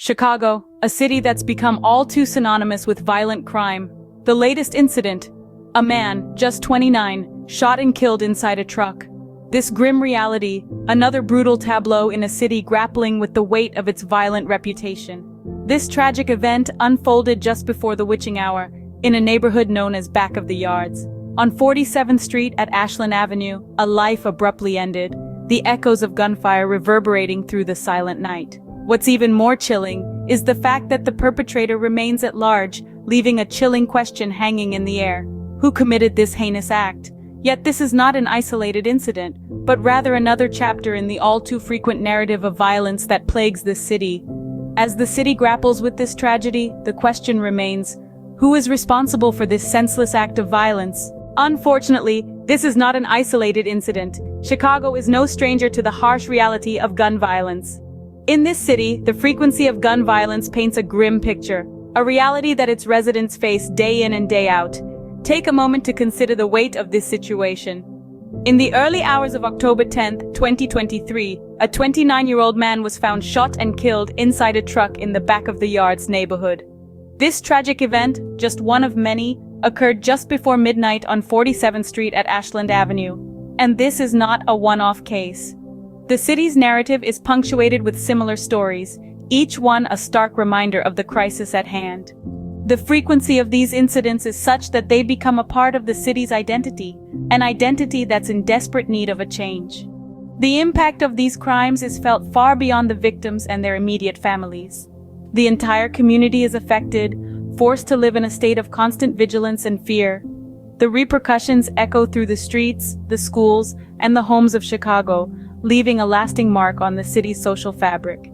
Chicago, a city that's become all too synonymous with violent crime. The latest incident: a man, just 29, shot and killed inside a truck. This grim reality, another brutal tableau in a city grappling with the weight of its violent reputation. This tragic event unfolded just before the witching hour, in a neighborhood known as Back of the Yards. On 47th Street at Ashland Avenue, a life abruptly ended, the echoes of gunfire reverberating through the silent night. What's even more chilling is the fact that the perpetrator remains at large, leaving a chilling question hanging in the air. Who committed this heinous act? Yet this is not an isolated incident, but rather another chapter in the all-too-frequent narrative of violence that plagues this city. As the city grapples with this tragedy, the question remains, who is responsible for this senseless act of violence? Unfortunately, this is not an isolated incident. Chicago is no stranger to the harsh reality of gun violence. In this city, the frequency of gun violence paints a grim picture, a reality that its residents face day in and day out. Take a moment to consider the weight of this situation. In the early hours of October 10, 2023, a 29-year-old man was found shot and killed inside a truck in the Back of the Yards neighborhood. This tragic event, just one of many, occurred just before midnight on 47th Street at Ashland Avenue. And this is not a one-off case. The city's narrative is punctuated with similar stories, each one a stark reminder of the crisis at hand. The frequency of these incidents is such that they become a part of the city's identity, an identity that's in desperate need of a change. The impact of these crimes is felt far beyond the victims and their immediate families. The entire community is affected, forced to live in a state of constant vigilance and fear. The repercussions echo through the streets, the schools, and the homes of Chicago, leaving a lasting mark on the city's social fabric.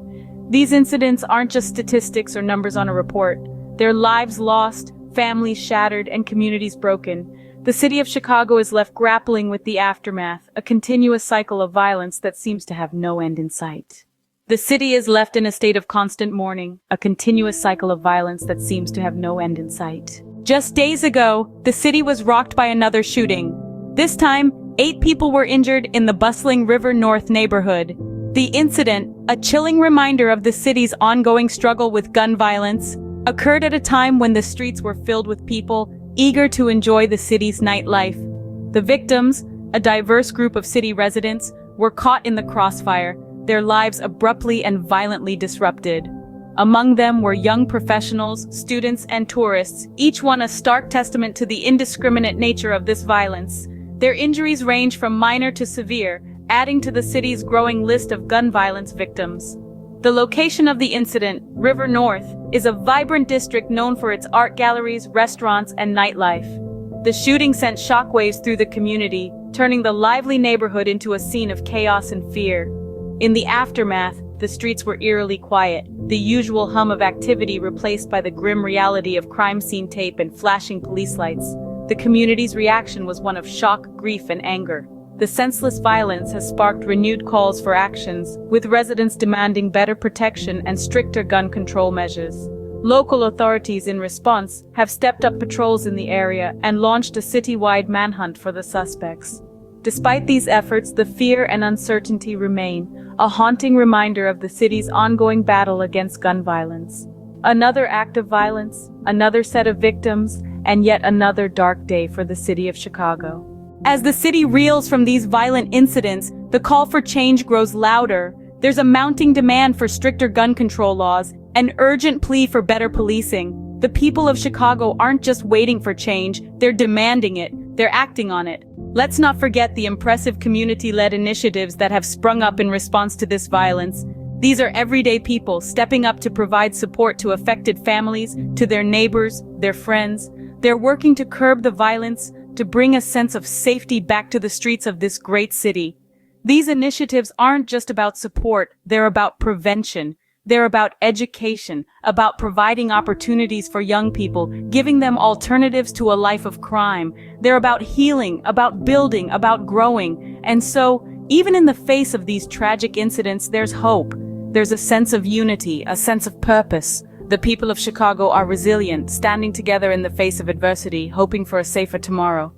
These incidents aren't just statistics or numbers on a report. They're lives lost, families shattered, and communities broken. The city of Chicago is left grappling with the aftermath, a continuous cycle of violence that seems to have no end in sight. The city is left in a state of constant mourning, a continuous cycle of violence that seems to have no end in sight. Just days ago, the city was rocked by another shooting. This time, 8 people were injured in the bustling River North neighborhood. The incident, a chilling reminder of the city's ongoing struggle with gun violence, occurred at a time when the streets were filled with people eager to enjoy the city's nightlife. The victims, a diverse group of city residents, were caught in the crossfire, their lives abruptly and violently disrupted. Among them were young professionals, students, and tourists, each one a stark testament to the indiscriminate nature of this violence. Their injuries range from minor to severe, adding to the city's growing list of gun violence victims. The location of the incident, River North, is a vibrant district known for its art galleries, restaurants, and nightlife. The shooting sent shockwaves through the community, turning the lively neighborhood into a scene of chaos and fear. In the aftermath, the streets were eerily quiet, the usual hum of activity replaced by the grim reality of crime scene tape and flashing police lights. The community's reaction was one of shock, grief, and anger. The senseless violence has sparked renewed calls for actions, with residents demanding better protection and stricter gun control measures. Local authorities, in response, have stepped up patrols in the area and launched a citywide manhunt for the suspects. Despite these efforts, the fear and uncertainty remain, a haunting reminder of the city's ongoing battle against gun violence. Another act of violence, another set of victims, and yet another dark day for the city of Chicago. As the city reels from these violent incidents, the call for change grows louder. There's a mounting demand for stricter gun control laws, an urgent plea for better policing. The people of Chicago aren't just waiting for change, they're demanding it, they're acting on it. Let's not forget the impressive community-led initiatives that have sprung up in response to this violence. These are everyday people stepping up to provide support to affected families, to their neighbors, their friends. They're working to curb the violence, to bring a sense of safety back to the streets of this great city. These initiatives aren't just about support, they're about prevention. They're about education, about providing opportunities for young people, giving them alternatives to a life of crime. They're about healing, about building, about growing. And so, even in the face of these tragic incidents, there's hope. There's a sense of unity, a sense of purpose. The people of Chicago are resilient, standing together in the face of adversity, hoping for a safer tomorrow.